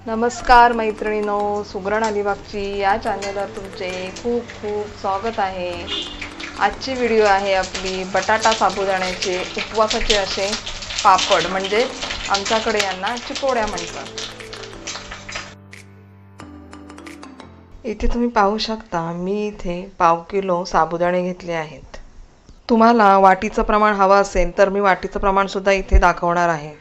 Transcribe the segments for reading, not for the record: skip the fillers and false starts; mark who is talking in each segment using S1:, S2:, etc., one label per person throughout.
S1: नमस्कार मैत्रिणींनो, सुगरण अलिबागची या चॅनलवर तुमचे खूप खूप स्वागत आहे। आजची व्हिडिओ आहे आपली बटाटा साबुदाण्याचे उपवासाचे असे पापड, म्हणजे आमच्याकडे यांना चिकोड्या म्हणतात। इथे तुम्ही पाहू शकता, मी इथे पाव किलो साबुदाणे घेतले आहेत। तुम्हाला वाटीचं प्रमाण हवं असेल तर मी वाटीचं प्रमाण सुद्धा इथे दाखवणार आहे।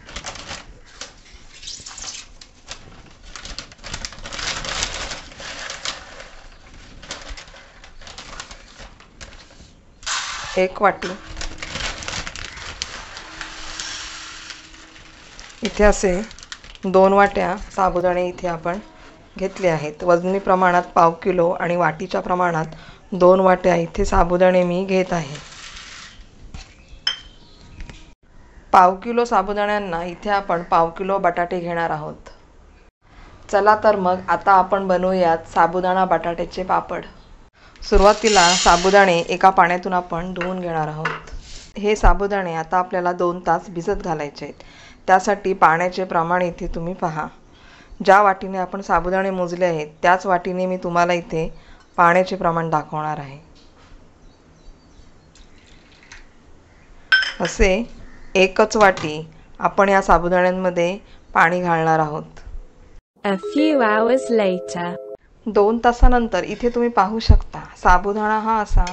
S1: एक वाटी इथे असे 2 वाट्या साबुदाणे इथे आपण घेतले आहेत। वजनी प्रमाणात पाव किलो आणि वाटीच्या प्रमाणात 2 वाट्या इथे साबुदाणे मी घेत आहे। पाव किलो साबुदाण्यांना इथे आपण पाव किलो बटाटे घेणार आहोत। चला तर मग आता आपण बनवूयात साबुदाणा बटाट्याचे पापड। सुरुवातीला साबुदाणे एका पाण्यातून आपण धुवून घेणार आहोत। हे साबुदाणे आता आपल्याला 2 तास भिजत घालायचे आहेत। त्यासाठी पाण्याचे प्रमाण इथे तुम्ही पहा। ज्या वाटीने आपण साबुदाणे मोजले आहेत त्याच वाटीने मी तुम्हाला इथे पाण्याचे प्रमाण दाखवणार आहे। असे एकच वाटी आपण या साबुदाण्यांमध्ये पाणी घालणार आहोत।
S2: A few hours later.
S1: 2 तासानंतर इथे तुम्ही पाहू शकता साबुदाणा हा असा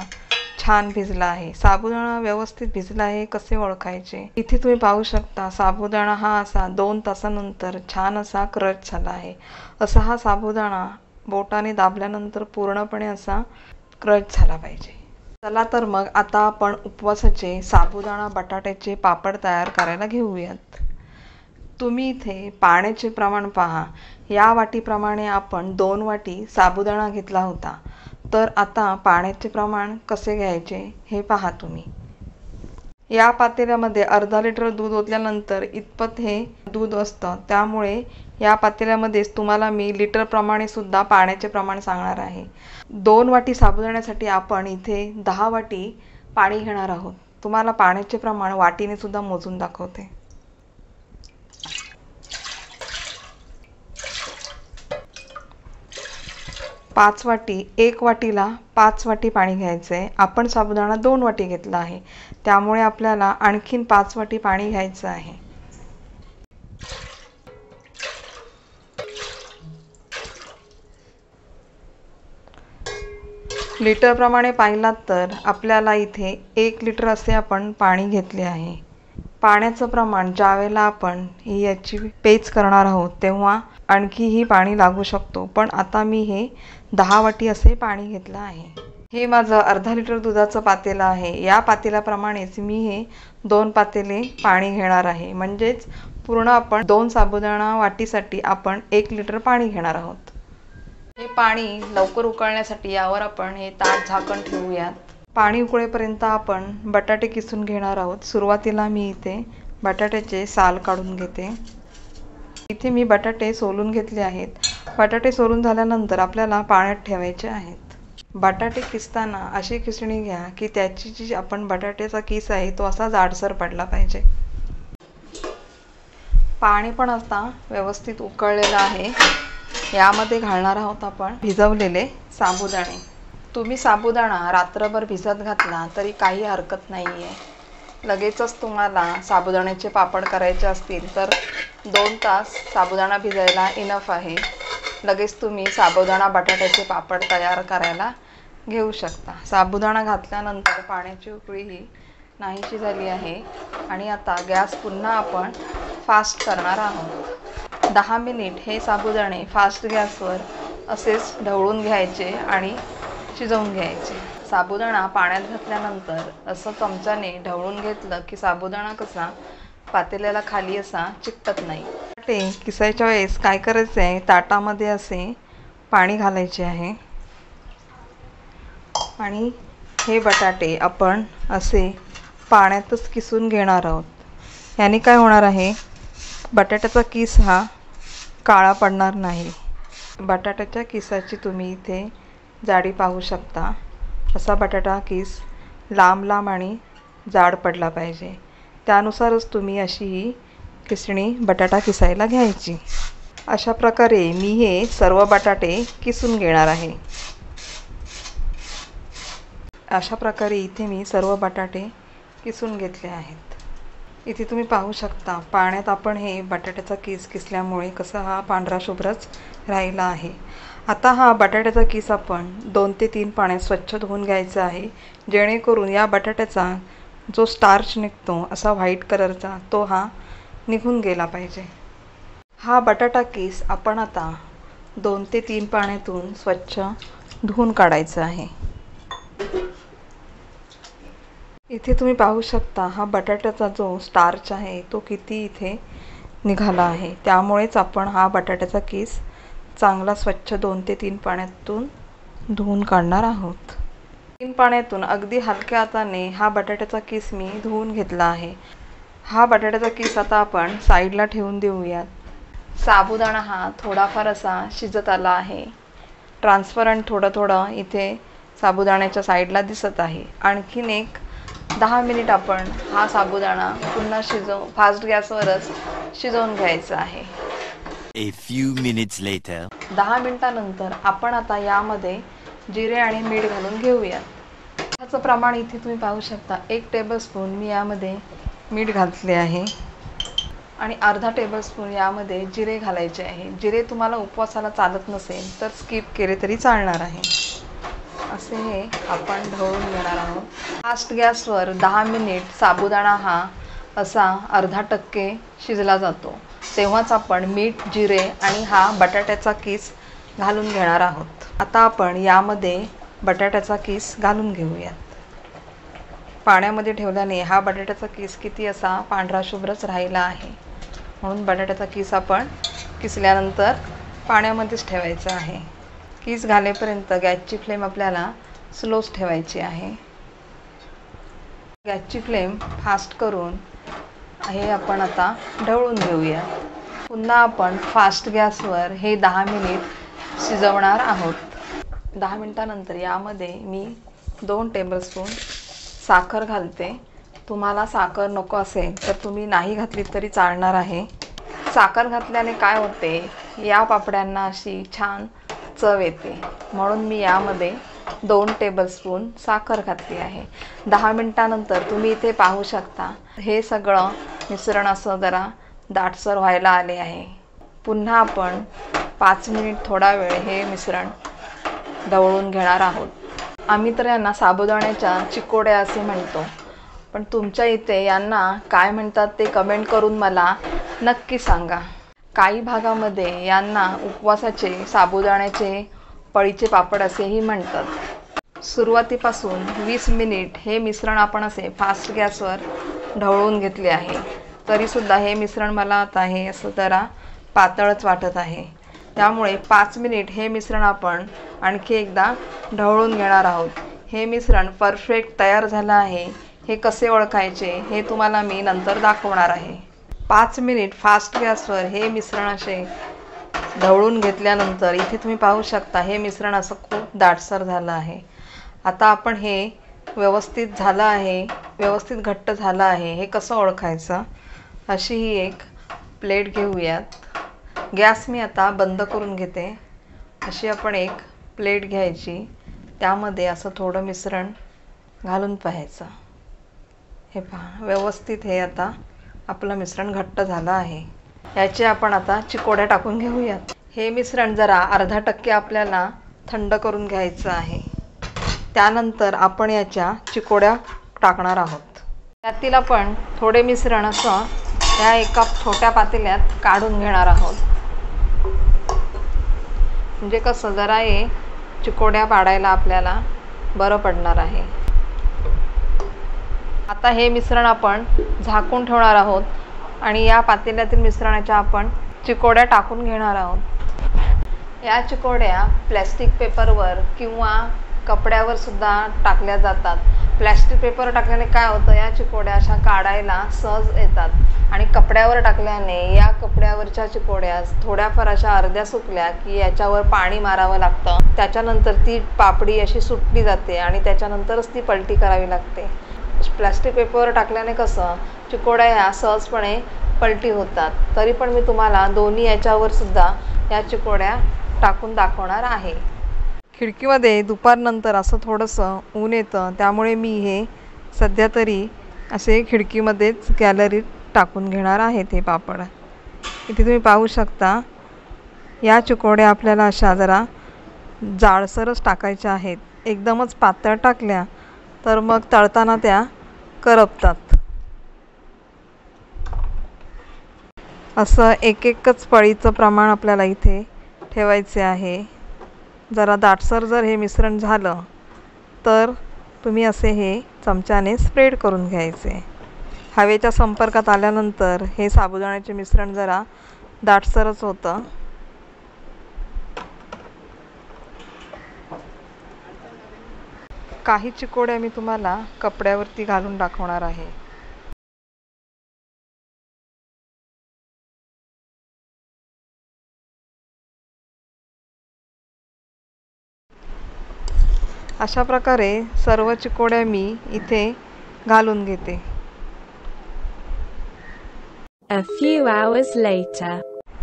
S1: छान भिजला आहे। साबुदाणा व्यवस्थित भिजला आहे कसे ओळखायचे? इथे तुम्ही पाहू शकता साबुदाणा हा असा 2 तासानंतर छान असा क्रश झाला आहे। असा हा साबुदाणा बोटाने दाबल्यानंतर पूर्णपणे असा क्रश झाला पाहिजे। चला तर मग आता आपण उपवासाचे साबुदाणा बटाट्याचे पापड तयार करायला घेऊयात। तुम्ही इथे पाण्याचे प्रमाण पहा। या वाटीप्रमाणे आपण 2 वाटी साबुदाणा घेतला होता, तर आता पाण्याचे प्रमाण कसे घ्यायचे हे पहा तुम्ही। या पातेल्यामध्ये अर्धा लिटर दूध ओतल्यानंतर इतपत हे दूध असतं, त्यामुळे या पातेल्यामध्येच तुम्हाला मी लिटर प्रमाणे सुद्धा पाण्याचे प्रमाण सांगणार आहे। 2 वाटी साबुदाण्यासाठी आपण इथे 10 वाटी पाणी घेणार आहोत। तुम्हाला पाण्याचे प्रमाण वाटीने सुद्धा मोजून दाखवते। 5 वाटी, 1 वाटीला 5 वाटी पाणी घ्यायचं आहे। आपण साबुदाणा 2 वाटी घेतला आहे, त्यामुळे आपल्याला आणखीन 5 वाटी पाणी घ्यायचं आहे। लिटर प्रमाणे पाहिलात तर आपल्याला इथे 1 लिटर असे आपण पाणी घेतले आहे। पाण्याचं प्रमाण ज्यावेळेला आपण याची पेच करणार आहोत तेव्हा आणखीही पाणी लागू शकतो, पण आता मी हे 10 वाटी असे पाणी घेतलं आहे। हे माझं अर्धा लिटर दुधाचं पातेलं आहे। या पातेल्याप्रमाणेच मी हे 2 पातेले पाणी घेणार आहे, म्हणजेच पूर्ण आपण 2 साबुदाणा वाटीसाठी आपण 1 लिटर पाणी घेणार आहोत। हे पाणी लवकर उकळण्यासाठी यावर आपण हे ताट झाकण ठेवूयात। पाणी उकळेपर्यंत आपण बटाटे किसून घेणार आहोत। सुरुवातीला मी इथे बटाट्याचे साल काढून घेते। इथे मी बटाटे सोलून घेतले आहेत। बटाटे सोलून झाल्यानंतर आपल्याला पाण्यात ठेवायचे आहेत। बटाटे किसताना अशी किसणी घ्या की त्याची जी आपण बटाट्याचा किस आहे तो असा जाडसर पडला पाहिजे। पाणी पण आता व्यवस्थित उकळलेलं आहे। यामध्ये घालणार आहोत आपण भिजवलेले साबुदाणे। तुम्ही साबुदाणा रात्रभर भिजत घातला तरी काही हरकत नाही आहे। लगेचच तुम्हाला साबुदाण्याचे पापड करायचे असतील तर 2 तास साबुदाणा भिजायला इनफ आहे। लगेच तुम्ही साबुदाणा बटाट्याचे पापड तयार करायला घेऊ शकता। साबुदाणा घातल्यानंतर पाण्याची उकळी ही नाहीशी झाली आहे आणि आता गॅस पुन्हा आपण फास्ट करणार आहोत। 10 मिनिट हे साबुदाणे फास्ट गॅसवर असेच ढवळून घ्यायचे आणि शिजवून घ्यायचे। साबुदाणा पाण्यात घातल्यानंतर असं चमच्याने ढवळून घेतलं की साबुदाणा कसा पातेल्याला खाली असा चिकटत नाही। बटाटे किसायच्या वेळेस काय करायचं आहे, ताटामध्ये असे पाणी घालायचे आहे आणि हे बटाटे आपण असे पाण्यातच किसून घेणार आहोत। याने काय होणार आहे, बटाट्याचा किस हा काळा पडणार नाही। बटाट्याच्या किसाची तुम्ही इथे जाडी पाहू शकता। असा बटाटा किस लांब लांब आणि जाड पडला पाहिजे, त्यानुसारच तुम्ही अशी ही किसणी बटाटा किसायला घ्यायची। अशा प्रकारे मी हे सर्व बटाटे किसून घेणार आहे. अशा प्रकारे इथे मी सर्व बटाटे किसून घेतले आहेत. इथे तुम्ही पाहू शकता पाण्यात आपण हे बटाट्याचा किस किसल्यामुळे कसा हा पांढरा शुभ्रच राहिला आहे. आता हा बटाट्याचा किस आपण 2 ते 3 पाण्यात स्वच्छ धुवून घ्यायचा आहे, जेणेकरून या बटाट्याचा जो स्टार्च निघतो असा व्हाईट कलरचा तो हा निघून गेला पाहिजे. हा बटाटा किस आपण आता 2 ते 3 पाण्यातून स्वच्छ धुवून काढायचा आहे. इथे तुम्ही पाहू शकता हा बटाट्याचा जो स्टार्च आहे तो किती इथे निघाला आहे. त्यामुळेच आपण हा बटाट्याचा किस चांगला स्वच्छ 2 ते 3 पाण्यातून धुवून काढणार आहोत. 3 पाण्यातून अगदी हलक्या हाताने हा बटाट्याचा किस मी धुवून घेतला आहे. हा बटाट्याचा किस आता आपण साईडला ठेवून देऊयात. साबुदाणा हा थोडाफार असा शिजत आला आहे. ट्रान्सपरंट थोडं इथे साबुदाण्याच्या साईडला दिसत आहे. आणखीन एक 10 मिनिट आपण हा साबुदाणा पुन्हा फास्ट गॅसवरच शिजवून घ्यायचा आहे.
S3: A few minutes later.
S1: 10 मिनिटानंतर आपण आता यामध्ये जिरे आणि मीठ घालून घेऊयात. त्याचं प्रमाण इथे तुम्ही पाहू शकता. 1 टेबलस्पून मी यामध्ये मीठ घातले आहे आणि अर्धा टेबलस्पून यामध्ये जिरे घालायचे आहे. जिरे तुम्हाला उपवासाला चालत नसेल तर स्किप केले तरी चालणार आहे. असे हे आपण ढवळून घेणार आहोत. फास्ट गॅसवर 10 मिनिट साबुदाणा हा असा अर्धा टक्के शिजला जातो, तेव्हाच आपण मीठ, जिरे आणि हा बटाट्याचा किस घालून घेणार आहोत. आता आपण यामध्ये बटाट्याचा किस घालून घेऊयात. पाण्यामध्ये ठेवल्याने हा बटाट्याचा किस किती असा पांढरा शुभ्रच राहिला आहे, म्हणून बटाट्याचा किस आपण किसल्यानंतर पाण्यामध्येच ठेवायचा आहे. किस घालेपर्यंत गॅसची फ्लेम आपल्याला स्लोच ठेवायची आहे. गॅसची फ्लेम फास्ट करून हे आपण आता ढवळून घेऊया. पुन्हा आपण फास्ट गॅसवर हे 10 मिनिट शिजवणार आहोत. 10 मिनिटानंतर यामध्ये मी 2 टेबलस्पून साखर घालते. तुम्हाला साखर नको असेल तर तुम्ही नाही घातली तरी चालणार आहे. साखर घातल्याने काय होते, या पापड्यांना अशी छान चव येते, म्हणून मी यामध्ये 2 टेबलस्पून साखर घातली आहे. 10 मिनिटानंतर तुम्ही इथे पाहू शकता हे सगळं मिश्रण असं जरा दाटसर व्हायला आले आहे. पुन्हा आपण 5 मिनिट थोडा वेळ हे मिश्रण ढवळून घेणार आहोत. आम्ही तर यांना साबुदाण्याच्या चिकोड्या असे म्हणतो, पण तुमच्या इथे यांना काय म्हणतात ते कमेंट करून मला नक्की सांगा. काही भागामध्ये यांना उपवासाचे साबुदाण्याचे पळीचे पापड असेही म्हणतात. सुरुवातीपासून 20 मिनिट हे मिश्रण आपण असे फास्ट गॅसवर ढवळून घेतले आहे. तरीसुद्धा हे मिश्रण मला आता हे असं जरा पातळच वाटत आहे. त्यामुळे 5 मिनिट हे मिश्रण आपण आणखी एकदा ढवळून घेणार आहोत. हे मिश्रण परफेक्ट तयार झालं आहे. हे कसे ओळखायचे हे तुम्हाला मी नंतर दाखवणार आहे. 5 मिनिट फास्ट गॅसवर हे मिश्रण असे ढवळून घेतल्यानंतर इथे तुम्ही पाहू शकता हे मिश्रण असं खूप दाटसर झालं आहे. आता आपण हे व्यवस्थित झालं आहे, व्यवस्थित घट्ट झालं आहे हे कसं ओळखायचं, अशी ही एक प्लेट घेऊयात. गॅस मी आता बंद करून घेते. अशी आपण एक प्लेट घ्यायची, त्यामध्ये असं थोडं मिश्रण घालून पाहायचं. हे पहा व्यवस्थित हे आता आपलं मिश्रण घट्ट झालं आहे. याचे आपण आता चिकोड्या टाकून घेऊयात. हे मिश्रण जरा अर्धा टक्के आपल्याला थंड करून घ्यायचं आहे. त्यानंतर आपण याच्या चिकोड्या टाकणार आहोत. त्यातील आपण थोडे मिश्रण असं या एका छोट्या पातेल्यात काढून घेणार आहोत. म्हणजे कसं जरा हे चिकोड्या पाडायला आपल्याला बरं पडणार आहे. आता हे मिश्रण आपण झाकून ठेवणार आहोत आणि या पातेल्यातील मिश्रणाच्या आपण चिकोड्या टाकून घेणार आहोत. या चिकोड्या प्लॅस्टिक पेपरवर किंवा कपड्यावर सुद्धा टाकल्या जातात. प्लॅस्टिक पेपर टाकल्याने काय होतं, या चिकोड्या अशा काढायला सहज येतात आणि कपड्यावर टाकल्याने या कपड्यावरच्या चिकोड्या थोड्याफार अशा अर्ध्या सुकल्या की याच्यावर पाणी मारावं लागतं. त्याच्यानंतर ती पापडी अशी सुटली जाते आणि त्याच्यानंतरच ती पलटी करावी लागते. प्लॅस्टिक पेपरवर टाकल्याने कसं चिकोड्या ह्या सहजपणे पलटी होतात. तरी पण मी तुम्हाला दोन्ही याच्यावर सुद्धा या चिकोड्या टाकून दाखवणार आहे. खिडकीमध्ये दुपारनंतर असं थोडंसं ऊन येतं, त्यामुळे मी हे सध्या तरी असे खिडकीमध्येच गॅलरीत टाकून घेणार आहेत हे पापड. इथे तुम्ही पाहू शकता, या चिकोड्या आपल्याला अशा जरा जाडसरच टाकायच्या आहेत. एकदमच पातळ टाकल्या तर मग तळताना त्या करपतात. असं एकच पळीचं प्रमाण आपल्याला इथे ठेवायचे आहे. जरा दाटसर जर हे मिश्रण झालं तर तुम्ही असे हे चमच्याने स्प्रेड करून घ्यायचे. हवेच्या संपर्कात आल्यानंतर हे साबुदाण्याचे मिश्रण जरा दाटसरच होतं. काही चिकोड्या मी तुम्हाला कपड्यावरती घालून दाखवणार आहे. अशा प्रकारे सर्व चिकोड्या मी इथे घालून घेते.
S2: A few hours later.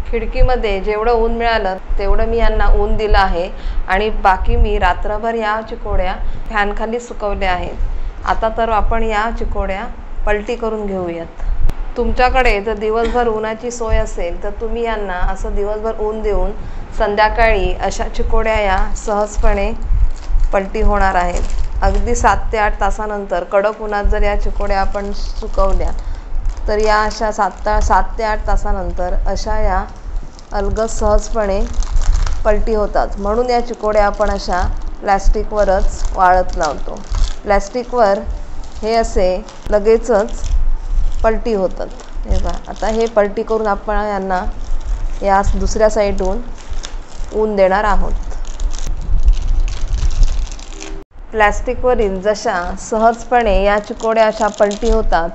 S1: खिडकीमध्ये जेवढं ऊन मिळालं तेवढं मी यांना ऊन दिलं आहे आणि बाकी मी रात्रभर या चिकोड्या फॅनखाली सुकवल्या आहेत. आता तर आपण या चिकोड्या पलटी करून घेऊयात. तुमच्याकडे जर दिवसभर उन्हाची सोय असेल तर तुम्ही यांना असं दिवसभर ऊन देऊन संध्याकाळी अशा चिकोड्या या सहजपणे पलटी होणार आहेत. अगदी 7 ते 8 तासानंतर कडक उन्हात जर या चिकोड्या आपण सुकवल्या तर या अशा 7 ते 8 तासानंतर अशा या अलगद सहजपणे पलटी होतात. म्हणून या चिकोड्या आपण अशा प्लॅस्टिकवरच वाळत लावतो. प्लॅस्टिकवर हे असे लगेचच पलटी होतात. हे बघा, आता हे पलटी करून आपण यांना या दुसऱ्या साईडून ऊन देणार आहोत. प्लॅस्टिकवरील जशा सहजपणे या चिकोड्या अशा पलटी होतात,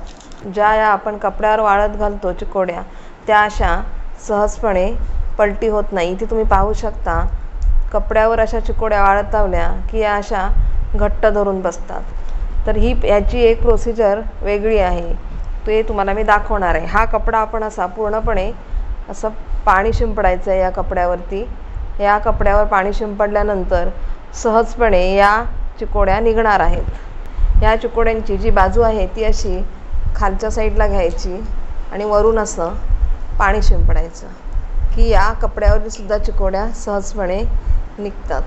S1: ज्या या आपण कपड्यावर वाळत घालतो चिकोड्या, त्या अशा सहजपणे पलटी होत नाही. इथे तुम्ही पाहू शकता, कपड्यावर अशा चिकोड्या वाळत लावल्या की या अशा घट्ट धरून बसतात. तर याची एक प्रोसिजर वेगळी आहे, ते तुम्हाला मी दाखवणार आहे. हा कपडा आपण असा पूर्णपणे असं पाणी शिंपडायचं आहे या कपड्यावरती. या कपड्यावर पाणी शिंपडल्यानंतर सहजपणे या चिकोड्या निघणार आहेत. या चिकोड्यांची जी बाजू आहे ती अशी खालच्या साईडला घ्यायची आणि वरून असं पाणी शिंपडायचं की या कपड्यावर सुद्धा चिकोड्या सहजपणे निघतात.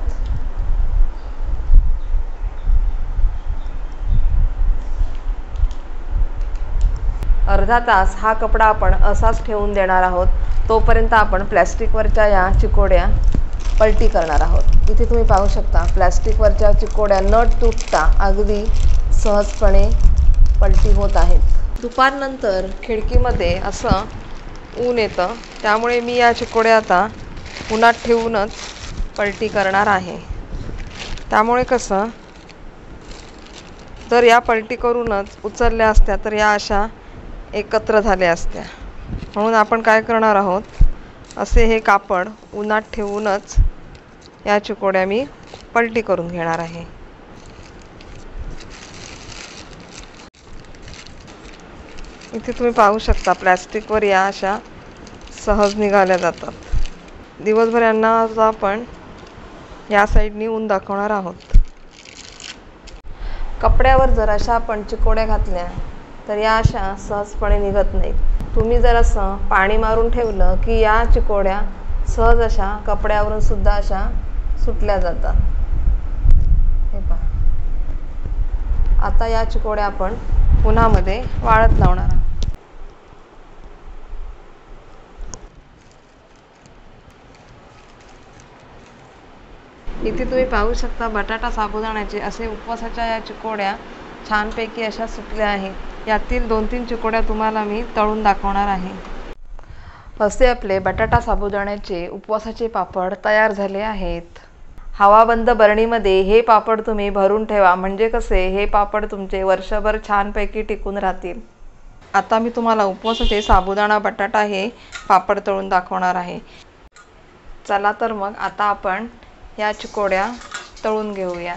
S1: अर्धा तास हा कपडा आपण असाच ठेवून देणार आहोत. तोपर्यंत आपण प्लॅस्टिकवरच्या या चिकोड्या पलटी करणार आहोत. इथे तुम्ही पाहू शकता, प्लॅस्टिकवरच्या चिकोड्या न तुटता अगदी सहजपणे पलटी होत आहेत. दुपारनंतर खिडकीमध्ये असं ऊन येतं, त्यामुळे मी या चिकोड्या आता उन्हात ठेवूनच पलटी करणार आहे. त्यामुळे कसं, जर या पलटी करूनच उचलल्या असत्या तर या अशा एकत्र झाल्या असत्या. म्हणून आपण काय करणार आहोत, असे हे कापड उन्हात ठेवूनच या चिकोड्या मी पलटी करून घेणार आहे. इथे तुम्ही पाहू शकता, प्लॅस्टिकवर या अशा सहज निघाल्या जातात. दिवसभर यांना आपण या साईडनी ऊन दाखवणार आहोत. कपड्यावर जर अशा आपण चिकोड्या घातल्या तर या अशा सहजपणे निघत नाहीत. तुम्ही जर असं पाणी मारून ठेवलं की या चिकोड्या सहज अशा कपड्यावरून सुद्धा अशा सुटल्या जातात. हे पहा, आता या चिकोड्या आपण उन्हामध्ये वाळत लावणार आहोत. इथे तुम्ही पाहू शकता, बटाटा साबुदाण्याचे असे उपवासाच्या या चिकोड्या छानपैकी अशा सुटल्या आहेत. यातील 2-3 चिकोड्या तुम्हाला मी तळून दाखवणार आहे. असे आपले बटाटा साबुदाण्याचे उपवासाचे पापड तयार झाले आहेत. हवाबंद बरणीमध्ये हे पापड तुम्ही भरून ठेवा, म्हणजे कसे हे पापड तुमचे वर्षभर छानपैकी टिकून राहतील. आता मी तुम्हाला उपवासाचे साबुदाणा बटाटा हे पापड तळून दाखवणार आहे. चला तर मग आता आपण या चिकोड्या तळून घेऊया.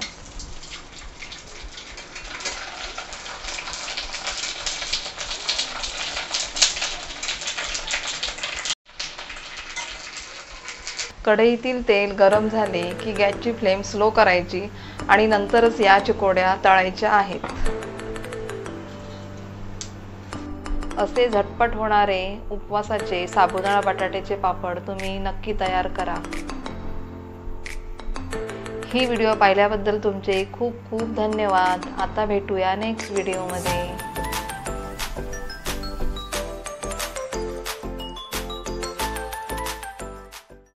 S1: कढईतील तेल गरम झाले की गॅसची फ्लेम स्लो करायची आणि नंतरच या चिकोड्या तळायच्या आहेत. असे झटपट होणारे उपवासाचे साबुदाणा बटाट्याचे पापड तुम्ही नक्की तयार करा. ही व्हिडिओ पाहिल्याबद्दल तुमचे खूप खूप धन्यवाद. आता भेटूया नेक्स्ट व्हिडिओमध्ये.